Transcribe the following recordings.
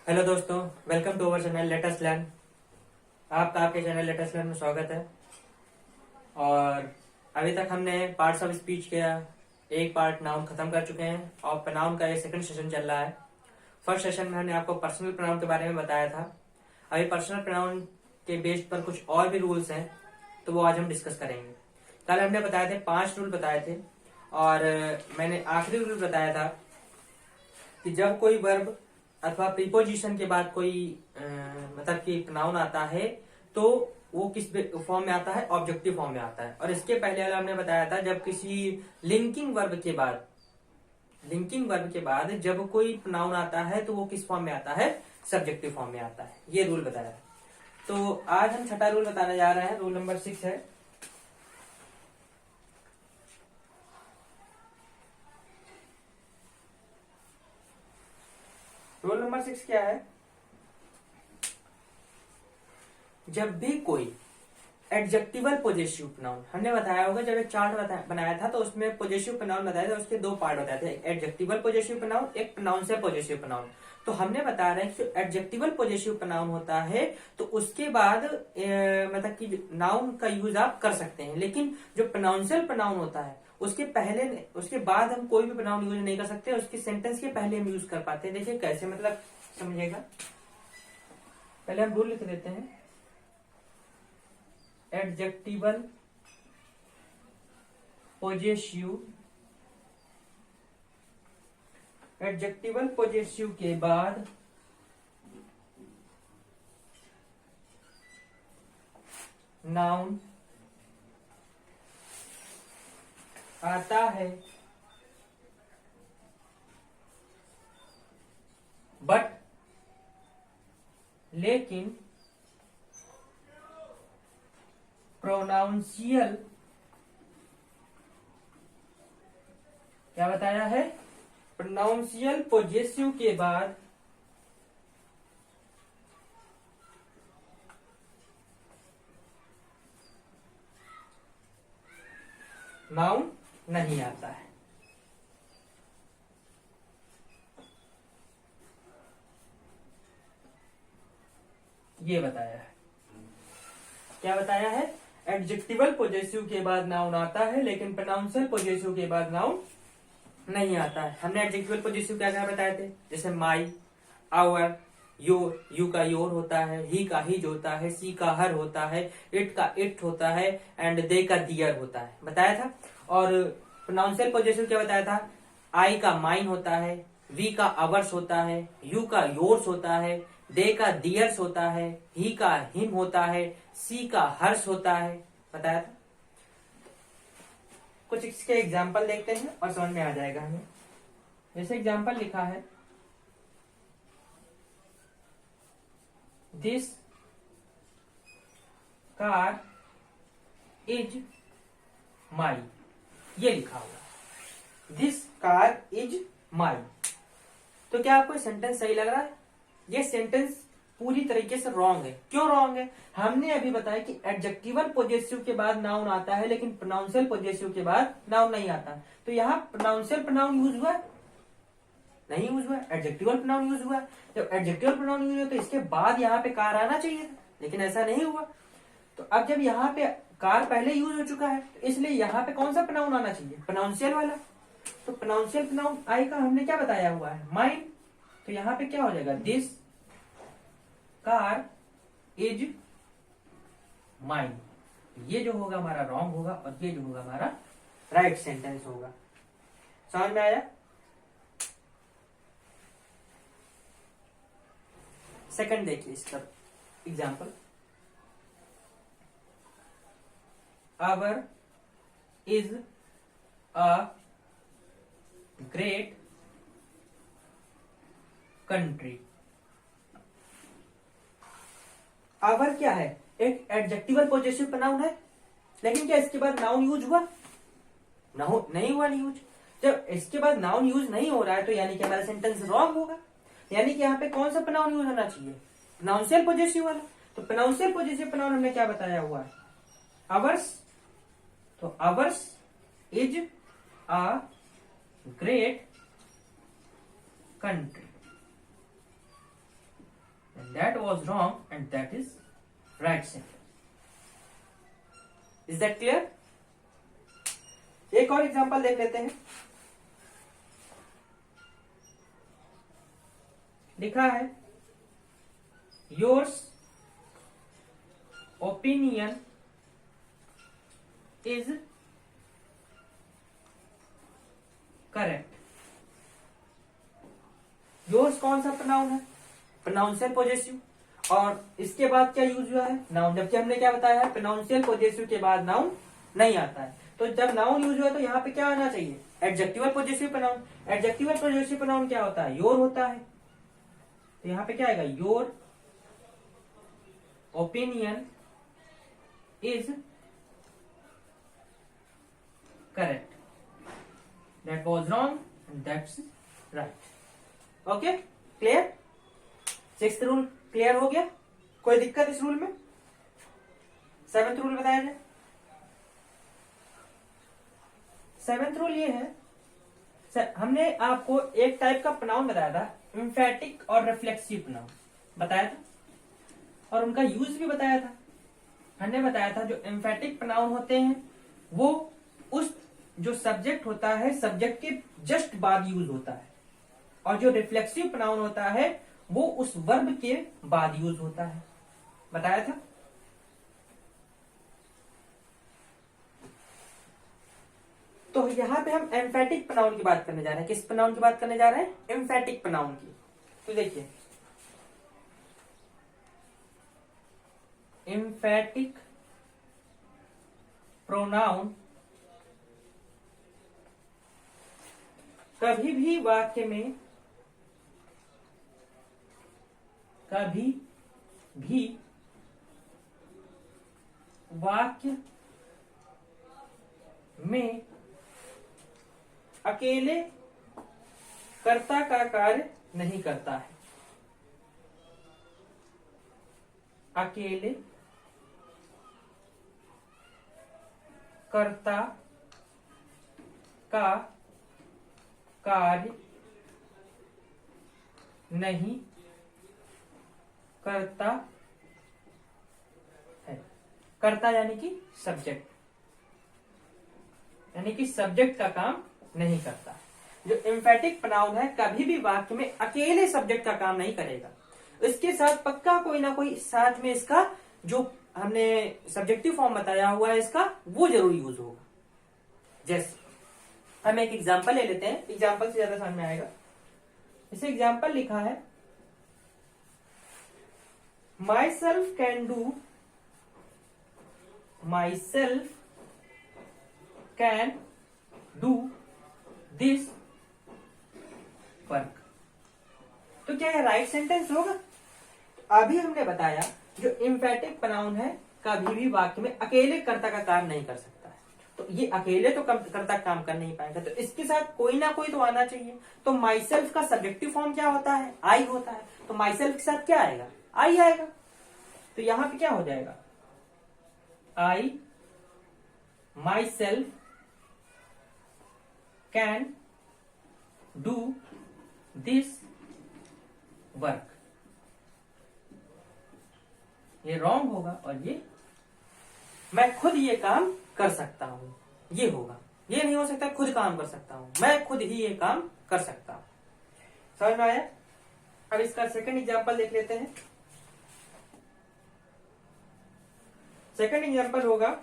Hello दोस्तों, welcome to our channel latest learn. आपका आपके चैनल लेटेस्ट लर्न में स्वागत है। और अभी तक हमने पार्ट्स ऑफ स्पीच का एक पार्ट नाउन खत्म कर चुके हैं और प्रोनाउन का ये सेकंड सेशन चल रहा है। फर्स्ट सेशन में हमने आपको पर्सनल प्रोनाउन के बारे में बताया था। अभी पर्सनल प्रोनाउन के बेस पर कुछ और भी रूल्स हैं, तो वो आज हम डिस्कस करेंगे। कल हमने बताए थे 5 रूल बताए थे और मैंने आखिरी रूल बताया था कि जब कोई वर्ब अथवा प्रीपोजिशन के बाद कोई मतलब कि नाउन आता है तो वो किस फॉर्म में आता है, ऑब्जेक्टिव फॉर्म में आता है। और इसके पहले वाला हमने बताया था जब किसी लिंकिंग वर्ब के बाद जब कोई नाउन आता है तो वो किस फॉर्म में आता है, सब्जेक्टिव फॉर्म में आता है। ये रूल बताया है। तो आज हम छठा रूल बताने जा रहे हैं। रूल नंबर 6 है, रूल नंबर 6 क्या है? जब भी कोई एडजेक्टिवल पॉजेसिव प्रोनाउन, हमने बताया होगा जब एक चार्ट बनाया था तो उसमें पॉजेसिव प्रोनाउन बताया था, उसके 2 पार्ट बताए थे, एक एडजेक्टिवल पॉजेसिव प्रोनाउन, एक प्रोनाउंशियल पॉजेसिव प्रोनाउन। तो हमने बता रहे हैं कि एडजेक्टिवल पॉजेसिव प्रोनाउन होता है तो उसके बाद मतलब कि नाउन का यूज आप कर सकते हैं, लेकिन जो प्रोनाउंशियल प्रोनाउन होता है उसके बाद हम कोई भी प्रोनाउन यूज नहीं कर सकते। उसके सेंटेंस के पहले हम यूज कर पाते हैं। देखिए कैसे, मतलब समझिएगा। पहले हम रूल लिख देते हैं। एडजेक्टिवल पॉजेसिव के बाद नाउन आता है, बट लेकिन प्रोनाउंशियल, क्या बताया है, प्रोनाउंशियल पॉजेसिव के बाद नाउन नहीं आता है। ये बताया है। क्या बताया है? एडजेक्टिवल पॉजेसिव के बाद नाउन आता है लेकिन प्रोनाउंशियल पॉजेसिव के बाद नाउन नहीं आता है। हमने एडजेक्टिवल पॉजेसिव क्या क्या बताए थे? जैसे माई, आवर, योर, यू का योर होता है, ही का हिज होता है, सी का हर होता है, इट का इट होता है एंड दे का दियर होता है, बताया था। और प्रोनाउंशियल पॉजेसिव क्या बताया था? आई का माइन होता है, वी का अवर्स होता है, यू का योर्स होता है, दे का दियर्स होता है, ही का हिम होता है, सी का हर्ष होता है, बताया था। कुछ इसके एग्जाम्पल देखते हैं और समझ में आ जाएगा हमें। जैसे एग्जाम्पल लिखा है, दिस कार इज माई, ये लिखा हुआ, दिस कार इज माई। तो क्या आपको सेंटेंस सही लग रहा है? ये सेंटेंस पूरी तरीके से रॉन्ग है। क्यों रॉन्ग है? हमने अभी बताया कि एडजेक्टिवल पॉजेसिव के बाद नाउन आता है लेकिन प्रोनाउंशियल पॉजेसिव के बाद नाउन नहीं आता। तो यहाँ प्रोनाउंशियल प्रोनाउन यूज हुआ है? नहीं यूज हुआ। एडजेक्टिवल प्रोनाउन यूज हुआ। जब एडजेक्टिवल प्रोनाउन यूज हुआ तो इसके बाद यहाँ पे कार आना चाहिए था, लेकिन ऐसा नहीं हुआ। तो अब जब यहाँ पे कार पहले यूज हो चुका है तो इसलिए यहाँ पे कौन सा प्रोनाउन आना चाहिए? प्रोनाउंशियल वाला। तो प्रोनाउंशियल प्रोनाउन आई का हमने क्या बताया हुआ है? माइंड। तो यहाँ पे क्या हो जाएगा? This car is mine. ये जो होगा हमारा रॉन्ग होगा और ये जो होगा हमारा राइट सेंटेंस होगा। समझ में आया? सेकंड देखिए इसका example, our is a great country. Our क्या है? एक एडजेक्टिवल पॉजेसिव प्रोनाउन है, लेकिन क्या इसके बाद नाउन यूज हुआ? नहीं हुआ यूज। जब इसके बाद नाउन यूज नहीं हो रहा है तो यानी कि हमारा सेंटेंस रॉन्ग होगा। यानी कि यहाँ पे कौन सा प्रोनाउन यूज होना चाहिए? प्रोनाउंशियल पॉजेसिव वाला। तो प्रोनाउंशियल पॉजेसिव प्रोनाउन हमने क्या बताया हुआ है? आवर्स। तो hours is a great country. and that was wrong and that is right sentence. Is that clear? एक और एग्जांपल देख लेते हैं. लिखा है yours opinion is correct. Yours कौन सा प्रोनाउन है? प्रोनाउंशियल पॉजेसिव. और इसके बाद क्या यूज हुआ है? नाउन. जबकि हमने क्या बताया है? प्रोनाउंशियल पॉजेसिव के बाद नाउन नहीं आता है. तो जब नाउन यूज हुआ तो यहाँ पे क्या आना चाहिए? Adjectival possessive pronoun. Adjectival possessive pronoun क्या होता है? योर होता है. तो यहाँ पे क्या आएगा? Your opinion is correct. That was wrong and that's right. Okay, clear? Sixth rule clear हो गया? कोई दिक्कत इस रूल में? सेवेंथ रूल बताया जाए. सेवेंथ रूल ये है, हमने आपको एक टाइप का प्रोनाउन बताया था, एम्फैटिक और रिफ्लेक्सिव प्रोनाउन बताया था, और उनका यूज भी बताया था. हमने बताया था जो एम्फैटिक प्रोनाउन होते हैं वो उस जो सब्जेक्ट होता है सब्जेक्ट के जस्ट बाद यूज होता है, और जो रिफ्लेक्सिव प्रोनाउन होता है वो उस वर्ब के बाद यूज होता है. बताया था. तो यहां पे हम एम्फैटिक प्रोनाउन की बात करने जा रहे हैं. किस प्रोनाउन की बात करने जा रहे हैं? एम्फैटिक प्रोनाउन की. तो देखिए, एम्फैटिक प्रोनाउन कभी भी वाक्य में अकेले कर्ता का कार्य नहीं करता है. अकेले कर्ता का कार्य नहीं करता है. कर्ता यानी कि सब्जेक्ट, यानी कि सब्जेक्ट का काम नहीं करता. जो एम्फैटिक प्रोनाउन है कभी भी वाक्य में अकेले सब्जेक्ट का काम नहीं करेगा. इसके साथ पक्का कोई ना कोई साथ में इसका जो हमने सब्जेक्टिव फॉर्म बताया हुआ है इसका वो जरूर यूज होगा. जैसे हम एक एग्जांपल ले लेते हैं, एग्जांपल से ज्यादा समझ में आएगा. इसे एग्जांपल लिखा है myself can do this work. तो क्या यह राइट सेंटेंस होगा? अभी हमने बताया जो एम्फैटिक प्रोनाउन है कभी भी वाक्य में अकेले कर्ता का काम नहीं कर सकता है. तो ये अकेले तो कर्ता काम कर नहीं पाएगा, तो इसके साथ कोई ना कोई तो आना चाहिए. तो माई सेल्फ का सब्जेक्टिव फॉर्म क्या होता है? आई होता है. तो माई सेल्फ के साथ क्या आएगा? आई आएगा. तो यहां पे क्या हो जाएगा? I myself can do this work. ये रॉन्ग होगा और ये मैं खुद ये काम कर सकता हूं, ये होगा. ये नहीं हो सकता खुद काम कर सकता हूं, मैं खुद ही ये काम कर सकता हूं. समझ में आया? अब इसका सेकंड एग्जांपल देख लेते हैं. सेकंड एग्जांपल होगा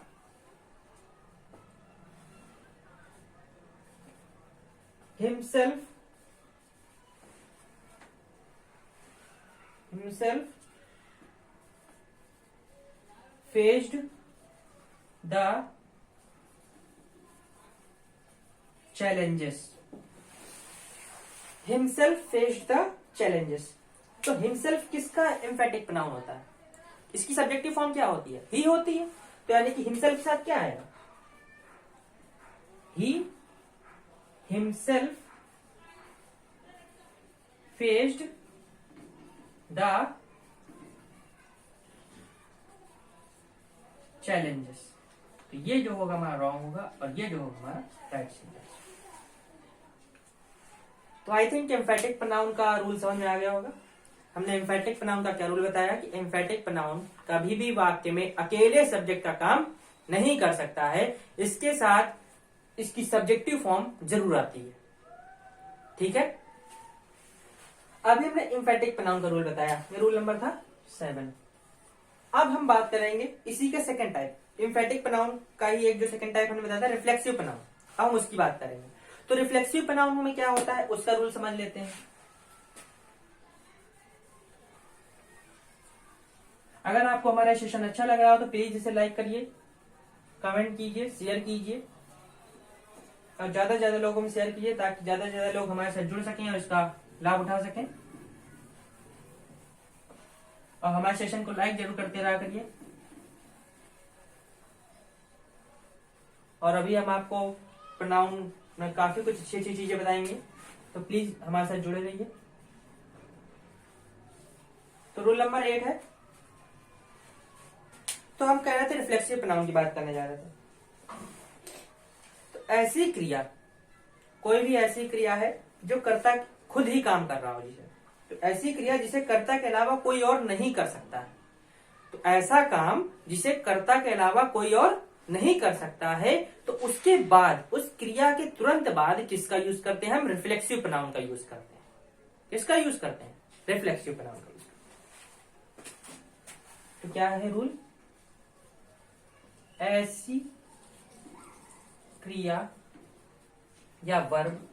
himself faced the challenges. himself faced the challenges. तो himself किसका एम्फैटिक प्रोनाउन होता है? इसकी सब्जेक्टिव फॉर्म क्या होती है? ही होती है. तो यानी कि himself के साथ क्या आएगा? he himself faced the challenges. तो ये जो होगा हमारा रॉन्ग होगा और ये जो होगा हमारा राइट सेंटेंस. तो आई थिंक एम्फैटिक प्रोनाउन का रूल समझ में आ गया होगा. हमने एम्फेटिक प्रोनाउन का क्या रूल बताया कि एम्फेटिक प्रोनाउन कभी भी वाक्य में अकेले सब्जेक्ट का काम नहीं कर सकता है, इसके साथ इसकी सब्जेक्टिव फॉर्म जरूर आती है। ठीक है, अभी हमने एम्फेटिक प्रोनाउन का रूल बताया, ये रूल नंबर था 7। अब हम बात करेंगे इसी का सेकंड टाइप, एम्फेटिक प्रोनाउन का ही एक जो सेकंड टाइप हमने बताया था रिफ्लेक्सिव प्रोनाउन, अब हम उसकी बात करेंगे। तो रिफ्लेक्सिव प्रोनाउन में क्या होता है उसका रूल समझ लेते हैं। अगर आपको हमारा सेशन अच्छा लग रहा हो तो प्लीज इसे लाइक करिए, कमेंट कीजिए, शेयर कीजिए और ज्यादा से ज्यादा लोगों में शेयर कीजिए ताकि ज्यादा से ज्यादा लोग हमारे साथ जुड़ सकें और इसका लाभ उठा सकें। और हमारे सेशन को लाइक जरूर करते रहा करिए। और अभी हम आपको प्रोनाउन में काफी कुछ अच्छी अच्छी चीजें बताएंगे, तो प्लीज हमारे साथ जुड़े रहिए। तो रूल नंबर 8 है, तो हम कह रहे थे रिफ्लेक्सिव प्रोनाउन की बात करने जा रहे थे। तो ऐसी क्रिया, कोई भी ऐसी क्रिया है जो कर्ता खुद ही काम कर रहा हो, जिसे तो ऐसी क्रिया जिसे कर्ता के अलावा कोई और नहीं कर सकता है। तो ऐसा काम जिसे कर्ता के अलावा कोई और नहीं कर सकता है, तो उसके बाद उस क्रिया के तुरंत बाद किसका यूज करते हैं हम? रिफ्लेक्सिव प्रोनाउन का यूज करते हैं। किसका यूज करते हैं? रिफ्लेक्सिव प्रोनाउन का यूज करते हैं। तो क्या है रूल? ऐसी क्रिया या वर्ब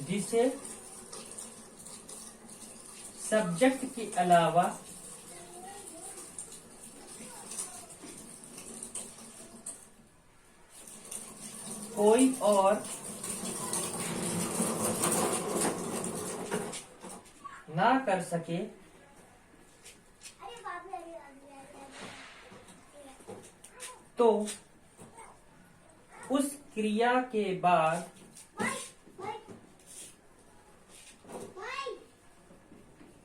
जिसे सब्जेक्ट के अलावा कोई और ना कर सके, तो उस क्रिया के बाद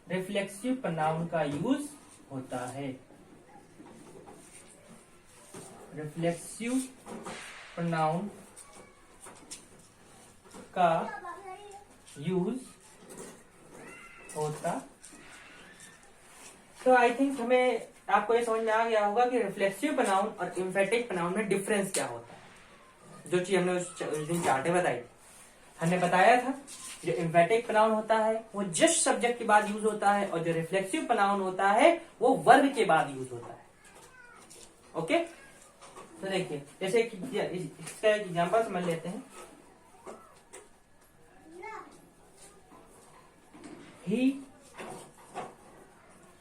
रिफ्लेक्सिव प्रोनाउन का यूज होता है। रिफ्लेक्सिव प्रोनाउन का यूज होता। तो आई थिंक हमें आपको ये समझ में आ गया होगा कि रिफ्लेक्सिव प्रोनाउन और एम्फेटिक प्रोनाउन में डिफरेंस क्या होता है। जो चीज हमने उस दिन चार्टे बताई, हमने बताया था जो एम्फेटिक प्रोनाउन होता है वो जस्ट सब्जेक्ट के बाद यूज होता है, और जो रिफ्लेक्सिव प्रोनाउन होता है वो वर्ब के बाद यूज होता है। ओके, तो देखिए जैसे कि इसका एक एग्जांपल समझ लेते हैं। He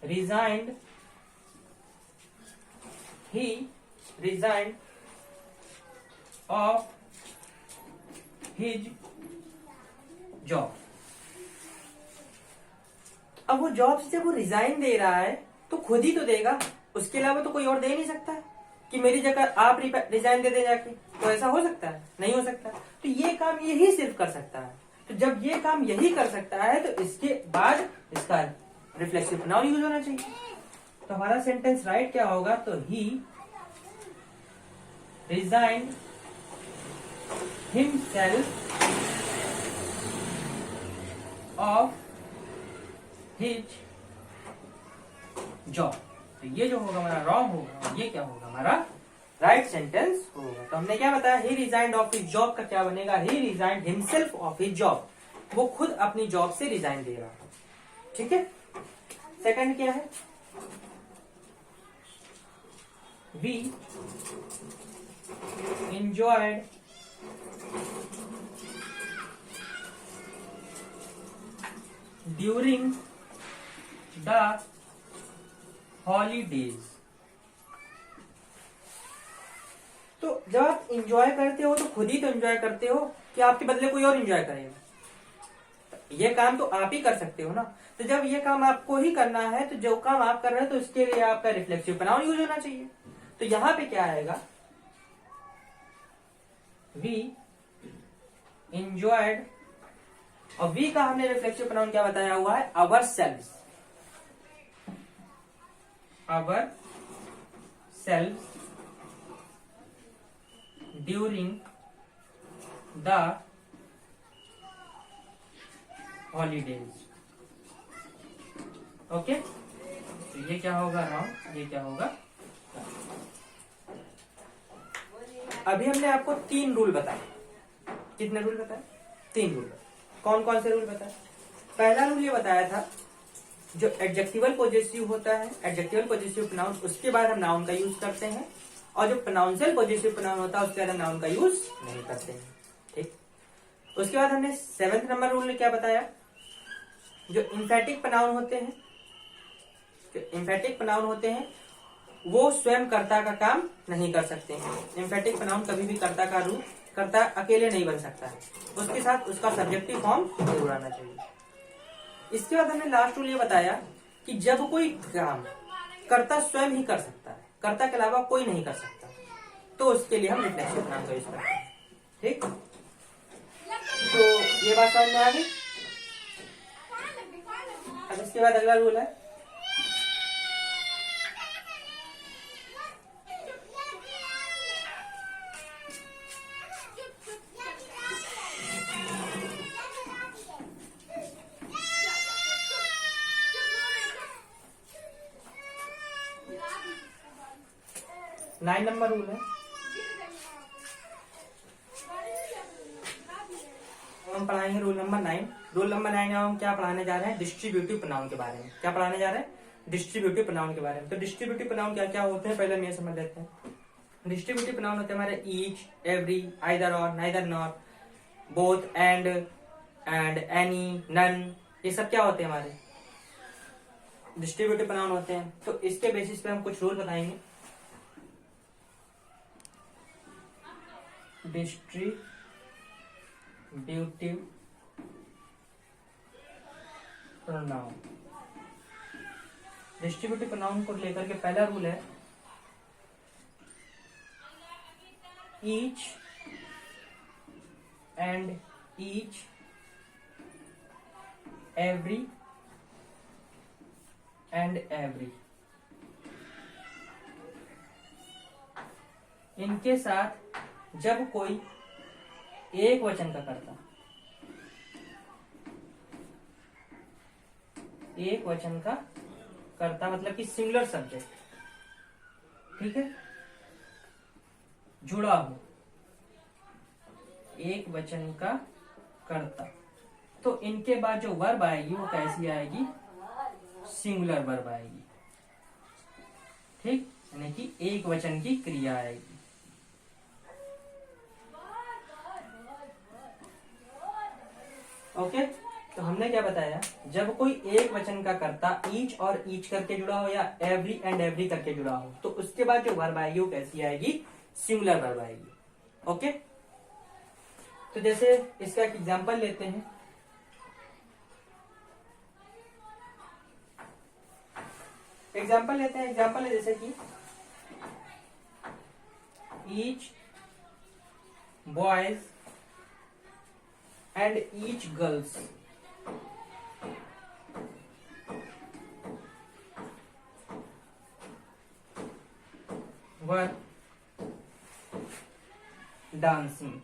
resigned of his job। अब वो जॉब से वो रिजाइन दे रहा है तो खुद ही तो देगा, उसके अलावा तो कोई और दे नहीं सकता है कि मेरी जगह आप रिजाइन दे दे जाके। तो ऐसा हो सकता है? नहीं हो सकता। तो ये काम यही सिर्फ कर सकता है। तो जब ये काम यही कर सकता है तो इसके बाद इसका रिफ्लेक्सिव प्रोनाउन यूज होना चाहिए। तो हमारा सेंटेंस राइट क्या होगा? तो ही रिजाइन्ड हिमसेल्फ ऑफ हिज जॉब। तो ये जो होगा हमारा रॉन्ग होगा, और ये क्या होगा? हमारा राइट सेंटेंस होगा। तो हमने क्या बताया? ही रिजाइन्ड ऑफ हिज जॉब का क्या बनेगा? ही रिजाइन्ड हिमसेल्फ ऑफ हिज जॉब। वो खुद अपनी जॉब से रिजाइन दे रहा है। ठीक है, सेकंड क्या है? We enjoyed during the holidays। तो जब आप इंजॉय करते हो तो खुद ही तो इंजॉय करते हो कि आपके बदले कोई और इंजॉय करेगा? ये काम तो आप ही कर सकते हो ना। तो जब ये काम आपको ही करना है तो जो काम आप कर रहे हैं तो इसके लिए आपका रिफ्लेक्सिव प्रोनाउन यूज होना चाहिए। तो यहां पे क्या आएगा? वी इंजॉयड, और वी का हमने रिफ्लेक्सिव प्रोनाउन क्या बताया हुआ है? Ourselves. Ourselves during the holidays. Okay, तो ये क्या होगा रॉन्ग, ये क्या होगा। अभी हमने आपको 3 रूल बताए। कितने रूल बताए? 3 रूल। कौन कौन से रूल बताए? पहला रूल ये बताया था, जो एडजेक्टिवल पॉजेसिव होता है, एडजेक्टिवल पॉजेसिव प्रोनाउन, उसके बाद हम नाउन का यूज करते हैं, और जो प्रोनाउंशियल पॉजेसिव प्रोनाउन होता है उसके बाद हम नाउन का यूज नहीं करते हैं। ठीक। उसके बाद हमने 7th नंबर रूल ने क्या बताया, जो इम्फेटिक प्रोनाउन होते हैं, जो इम्फेटिक प्रोनाउन होते हैं वो स्वयं कर्ता का काम नहीं कर सकते हैं। इम्फेटिक प्रोनाउन कभी भी कर्ता का रूप, कर्ता अकेले नहीं बन सकता है, उसके साथ उसका सब्जेक्टिव फॉर्म जरूर आना चाहिए। इसके बाद हमने लास्ट रूल ये बताया कि जब कोई काम कर्ता स्वयं ही कर सकता है, कर्ता के अलावा कोई नहीं कर सकता, तो उसके लिए हम रिफ्लेक्सिव प्रोनाउन का यूज करते हैं। ठीक, तो ये बात समझ में आ गई। अब इसके बाद अगला रूल है, नाइन नंबर रूल है। हम पढ़ाएंगे रूल नंबर 9। रूल नंबर 9 में हम क्या पढ़ाने जा रहे हैं, डिस्ट्रीब्यूटिव प्रोनाउन के बारे में। क्या पढ़ाने जा रहे हैं? डिस्ट्रीब्यूटिव प्रोनाउन के बारे में। तो डिस्ट्रीब्यूटिव प्रोनाउन क्या क्या होते हैं पहले हम ये समझ लेते हैं। डिस्ट्रीब्यूटिव प्रोनाउन होते हैं हमारे each, every, either or, neither nor, both, and any, none, ये सब क्या होते हैं हमारे डिस्ट्रीब्यूटिव प्रोनाउन होते हैं। तो इसके बेसिस पे हम कुछ रूल बताएंगे। डिस्ट्रीब्यूटिव प्रोनाउन, डिस्ट्रीब्यूटिव प्रोनाउन को लेकर के पहला रूल है, each and each, every and every, इनके साथ जब कोई एक वचन का कर्ता, एक वचन का कर्ता मतलब कि सिंगुलर सब्जेक्ट, ठीक है, जुड़ा हो, एक वचन का कर्ता, तो इनके बाद जो वर्ब आएगी वो कैसी आएगी, सिंगुलर वर्ब आएगी। ठीक, यानी कि एक वचन की क्रिया आएगी। ओके, तो हमने क्या बताया, जब कोई एक वचन का कर्ता ईच और ईच करके जुड़ा हो या एवरी एंड एवरी करके जुड़ा हो, तो उसके बाद जो वर्ब आएगी वो कैसी आएगी, सिंगुलर वर्ब आएगी। ओके, तो जैसे इसका एक एग्जांपल लेते हैं। एग्जांपल लेते हैं, एग्जांपल है जैसे कि each boys and each girls were dancing.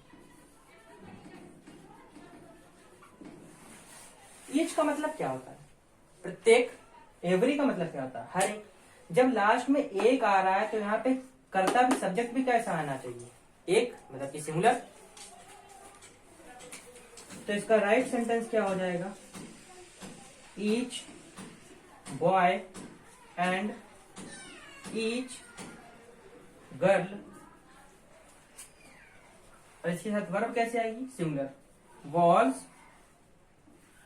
Each का मतलब क्या होता है, प्रत्येक। एवरी का मतलब क्या होता है, हर एक। जब लास्ट में एक आ रहा है तो यहाँ पे कर्ता भी, सब्जेक्ट भी कैसा आना चाहिए, एक, मतलब कि सिंगुलर। तो इसका राइट सेंटेंस क्या हो जाएगा, each boy and each girl, और इसके साथ वर्ब कैसे आएगी, सिंगुलर, वॉज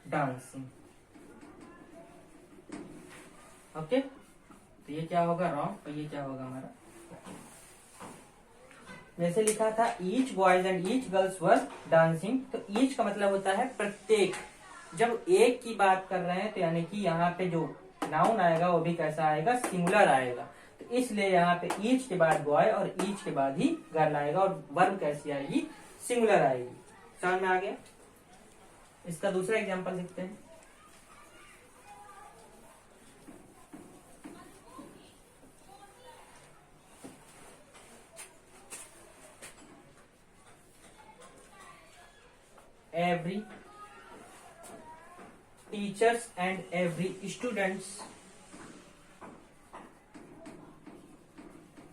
डांसिंग। ओके, तो ये क्या होगा, रॉन्ग, और ये क्या होगा हमारा, जैसे लिखा था each boys and each girls were dancing, तो ईच का मतलब होता है प्रत्येक। जब एक की बात कर रहे हैं तो यानी कि यहाँ पे जो नाउन आएगा वो भी कैसा आएगा, सिंगुलर आएगा। तो इसलिए यहाँ पे ईच के बाद बॉय और ईच के बाद ही गर्ल आएगा, और वर्ब कैसी आएगी, सिंगुलर आएगी। समझ में आ गया। इसका दूसरा एग्जांपल देखते हैं। Every teachers and every students,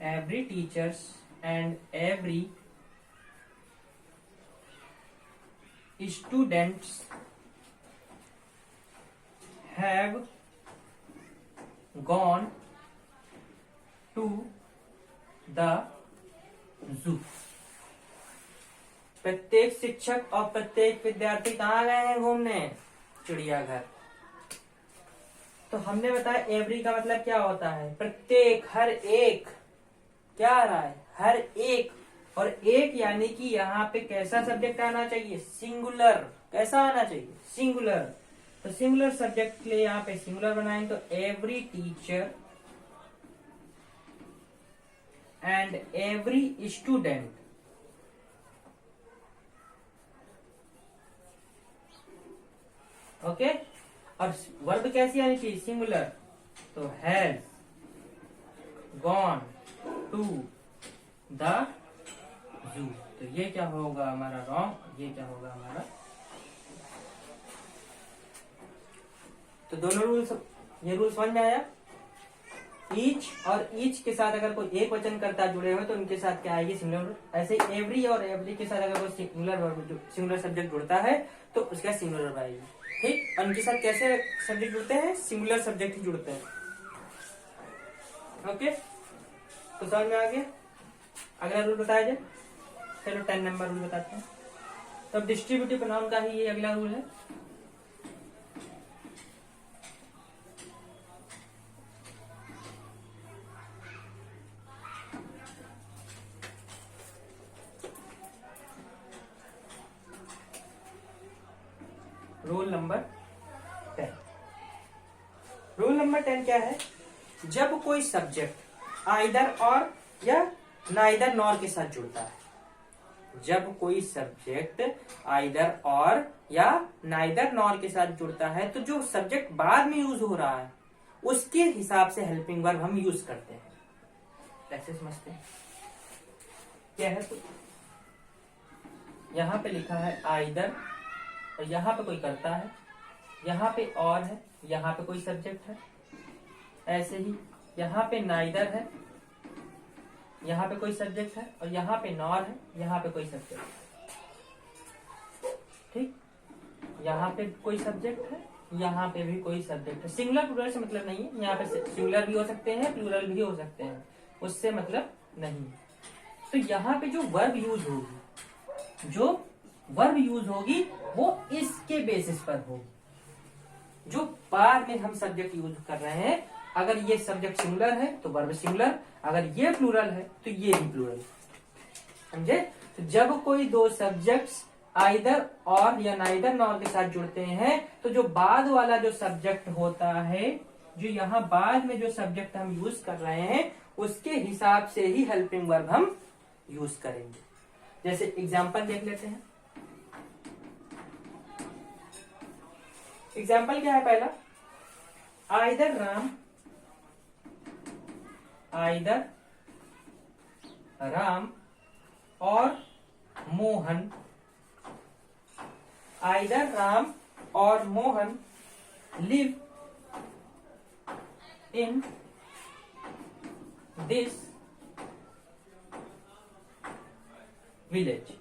every teachers and every students have gone to the zoo. प्रत्येक शिक्षक और प्रत्येक विद्यार्थी कहाँ गए हैं घूमने? चिड़ियाघर। तो हमने बताया एवरी का मतलब क्या होता है? प्रत्येक, हर एक। क्या आ रहा है? हर एक। और एक यानी कि यहाँ पे कैसा सब्जेक्ट आना चाहिए? सिंगुलर। कैसा आना चाहिए? सिंगुलर। तो सिंगुलर सब्जेक्ट के लिए यहाँ पे सिंगुलर बनाएंगे तो every teacher and every student okay. और वर्ब कैसी आनी चाहिए? सिंगुलर। तो has gone to the zoo. तो ये क्या होगा हमारा? रॉन्ग। ये क्या होगा हमारा? तो दोनों रूल्स, ये रूल समझ में आया? ईच और ईच के साथ अगर कोई एक वचन कर्ता जुड़े हुए तो उनके साथ क्या आएगी? सिंगुलर। ऐसे एवरी और एवरी के साथ अगर कोई सिंगुलर सब्जेक्ट जुड़ता है तो उसका सिंगुलर वर्ब आएगी। ठीक। और उनके साथ कैसे सब्जेक्ट जुड़ते हैं? सिंगुलर सब्जेक्ट ही जुड़ते हैं। ओके, तो समझ में आ गया? अगला रूल बताया जाए। चलो 10 नंबर रूल बताते हैं। तो अब डिस्ट्रीब्यूटिव प्रोनाउन का ही ये अगला रूल है। Rule number 10। रूल नंबर 10 क्या है? जब कोई सब्जेक्ट आइदर और या नाइदर नॉर के साथ जुड़ता है, जब कोई सब्जेक्ट आइदर और या नाइदर नॉर के साथ जुड़ता है तो जो सब्जेक्ट बाद में यूज हो रहा है उसके हिसाब से हेल्पिंग वर्ब हम यूज करते हैं। कैसे समझते हैं? क्या है? तो यहां पे लिखा है आइदर और यहाँ पे कोई करता है, यहाँ पे और है, यहाँ पे कोई सब्जेक्ट है। ऐसे ही यहाँ पे नाइदर है, यहाँ पे कोई सब्जेक्ट है, और यहाँ पे नॉर है, यहाँ पे कोई सब्जेक्ट है। ठीक। यहाँ पे कोई सब्जेक्ट है, यहाँ पे भी कोई सब्जेक्ट है। सिंगुलर प्लूरल से मतलब नहीं है। यहाँ पे सिंगुलर भी हो सकते हैं, प्लूरल भी हो सकते हैं, उससे मतलब नहीं। तो यहाँ पे जो वर्ब यूज होगी, जो वर्ब यूज होगी वो इसके बेसिस पर होगी। जो बाद में हम सब्जेक्ट यूज कर रहे हैं, अगर ये सब्जेक्ट सिंगुलर है तो वर्ब सिंगुलर, अगर ये प्लूरल है तो ये भी प्लूरल। समझे? तो जब कोई दो सब्जेक्ट्स आइदर और या नाइदर नॉर के साथ जुड़ते हैं तो जो बाद वाला जो सब्जेक्ट होता है, जो यहाँ बाद में जो सब्जेक्ट हम यूज कर रहे हैं उसके हिसाब से ही हेल्पिंग वर्ब हम यूज करेंगे। जैसे एग्जाम्पल देख लेते हैं। एग्जाम्पल क्या है? पहला, आइदर राम, आइदर राम और मोहन, आइदर राम और Mohan live in this village.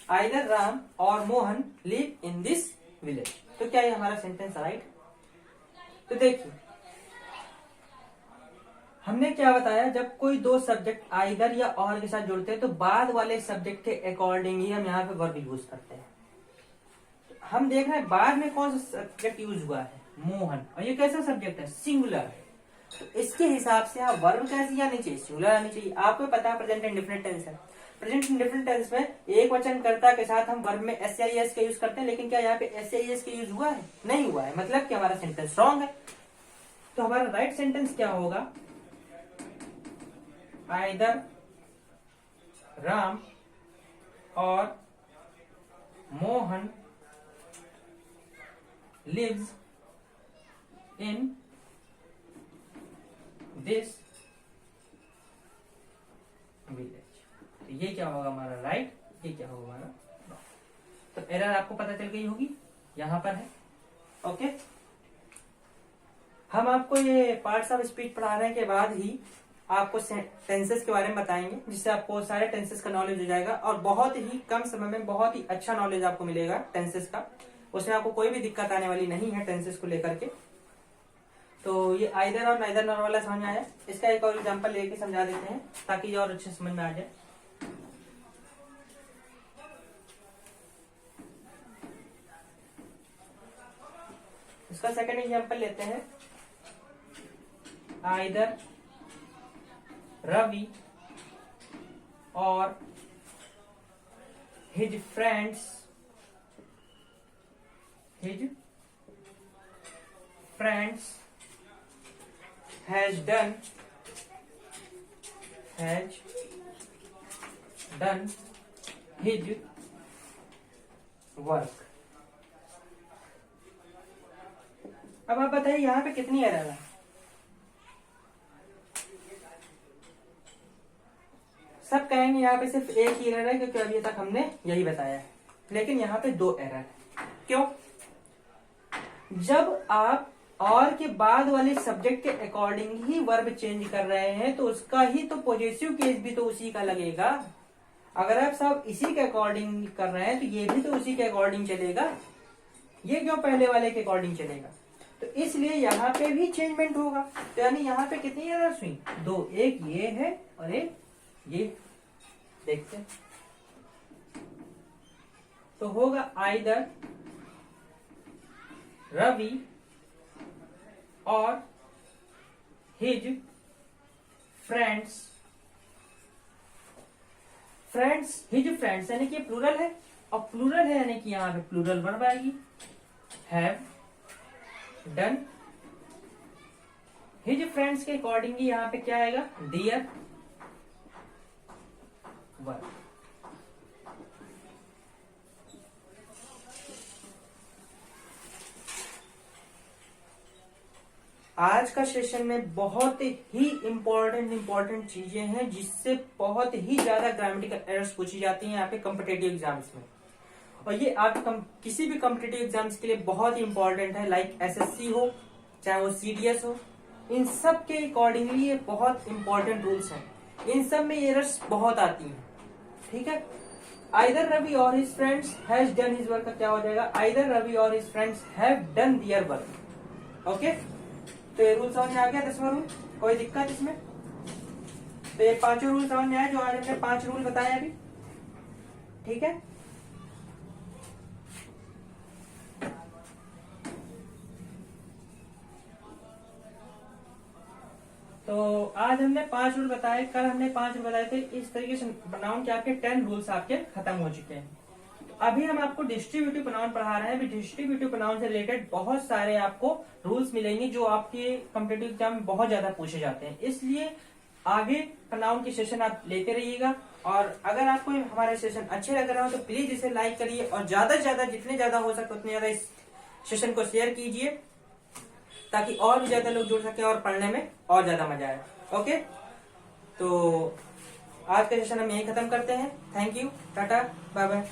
Either Ram और Mohan live in this village. तो क्या ये हमारा सेंटेंस राइट? तो देखिए, हमने क्या बताया? जब कोई दो सब्जेक्ट आइदर या और के साथ जुड़ते हैं तो बाद वाले सब्जेक्ट के अकॉर्डिंग ही हम यहाँ पे वर्ब यूज करते हैं। हम देख रहे हैं बाद में कौन सा सब्जेक्ट यूज हुआ है? मोहन। और ये कैसा सब्जेक्ट है? सिंगुलर है। तो इसके हिसाब से आप वर्ब कैसी आनी चाहिए? सिंगुलर आनी चाहिए। आपको पता है प्रेजेंट इंडेफिनिट टेंस है। प्रेजेंट इंडेफिनिट टेंस में एक वचन कर्ता के साथ हम वर्ब में एस या एस का यूज करते हैं, लेकिन क्या यहाँ पे एस या एस का यूज हुआ है? नहीं हुआ है। मतलब कि हमारा सेंटेंस रॉन्ग है। तो हमारा राइट सेंटेंस क्या होगा? आइदर राम और Mohan lives in this village। तो ये क्या होगा हमारा राइट, ये क्या होगा हमारा रॉन्ग। तो एरर आपको पता चल गई होगी, यहां पर है। ओके, हम आपको ये पार्ट्स ऑफ स्पीच पढ़ाने के बाद ही आपको टेंसेस के बारे में बताएंगे, जिससे आपको सारे टेंसेस का नॉलेज हो जाएगा और बहुत ही कम समय में बहुत ही अच्छा नॉलेज आपको मिलेगा टेंसेस का। उसमें आपको कोई भी दिक्कत आने वाली नहीं है टेंसेस को लेकर के। तो ये आइदर और नाइदर नॉर वाला समझ में आया। इसका एक और एग्जांपल लेके समझा देते हैं ताकि ये और अच्छे समझ में आ जाए। इसका सेकंड एग्जांपल लेते हैं। आइदर रवि और his friends has done his work। अब आप बताइए यहाँ पे कितनी एरर है। सब कहेंगे यहाँ पे सिर्फ एक ही एरर है क्योंकि अभी तक हमने यही बताया है, लेकिन यहाँ पे 2 एरर है। क्यों? जब आप और के बाद वाले सब्जेक्ट के अकॉर्डिंग ही वर्ब चेंज कर रहे हैं तो उसका ही तो पॉजिटिव केस भी तो उसी का लगेगा। अगर आप सब इसी के अकॉर्डिंग कर रहे हैं तो ये भी तो उसी के अकॉर्डिंग चलेगा, ये क्यों पहले वाले के अकॉर्डिंग चलेगा। तो इसलिए यहाँ पे भी चेंजमेंट होगा। तो यानी यहाँ पे कितनी एरर्स हुई? 2, एक ये है और एक ये। देखते हैं तो होगा आइदर रवि और हिज फ्रेंड्स हिज फ्रेंड्स यानी कि प्लूरल है और प्लूरल है यानी कि यहाँ पे प्लूरल वर्ब आएगी। Have done. हिज फ्रेंड्स के अकॉर्डिंग यहाँ पे क्या आएगा? Dear verb. आज का सेशन में बहुत ही इंपॉर्टेंट चीजें हैं जिससे बहुत ही ज्यादा ग्रामेटिकल एरर्स पूछी जाती हैं यहाँ पे कॉम्पिटिटिव एग्जाम्स में। और ये आप किसी भी कॉम्पिटिटिव एग्जाम्स के लिए बहुत ही इंपॉर्टेंट है, लाइक एसएससी हो चाहे वो सीडीएस हो, इन सब के अकॉर्डिंगली ये बहुत इंपॉर्टेंट रूल्स हैं। इन सब में एरर्स बहुत आती हैं। ठीक है, आइदर रवि और his friends has done his work का क्या हो जाएगा? आइदर रवि और his friends have done their work. Okay, तो ये रूल समझ में आ गया 10वां रूल। कोई दिक्कत इसमें? तो ये 5 रूल समझ में आए जो आज हमने 5 रूल बताए अभी। ठीक है, तो आज हमने 5 रूल बताए, कल हमने 5 रूल बताए थे। इस तरीके से प्रोनाउन के आपके 10 रूल्स आपके खत्म हो चुके हैं। अभी हम आपको डिस्ट्रीब्यूटिव प्रोनाउन पढ़ा रहे हैं। अभी डिस्ट्रीब्यूटिव प्रोनाउन से रिलेटेड बहुत सारे आपको रूल्स मिलेंगे जो आपके कॉम्पिटिटिव एग्जाम में बहुत ज्यादा पूछे जाते हैं। इसलिए आगे प्रोनाउन के सेशन आप लेते रहिएगा। और अगर आपको हमारे सेशन अच्छे लग रहे हो तो प्लीज इसे लाइक करिए और ज्यादा से ज्यादा जितने ज्यादा हो सके उतने ज्यादा इस सेशन को शेयर कीजिए ताकि और भी ज्यादा लोग जुड़ सके और पढ़ने में और ज्यादा मजा आए। ओके, तो आज का सेशन हम यही खत्म करते हैं। Thank you, tata, bye bye.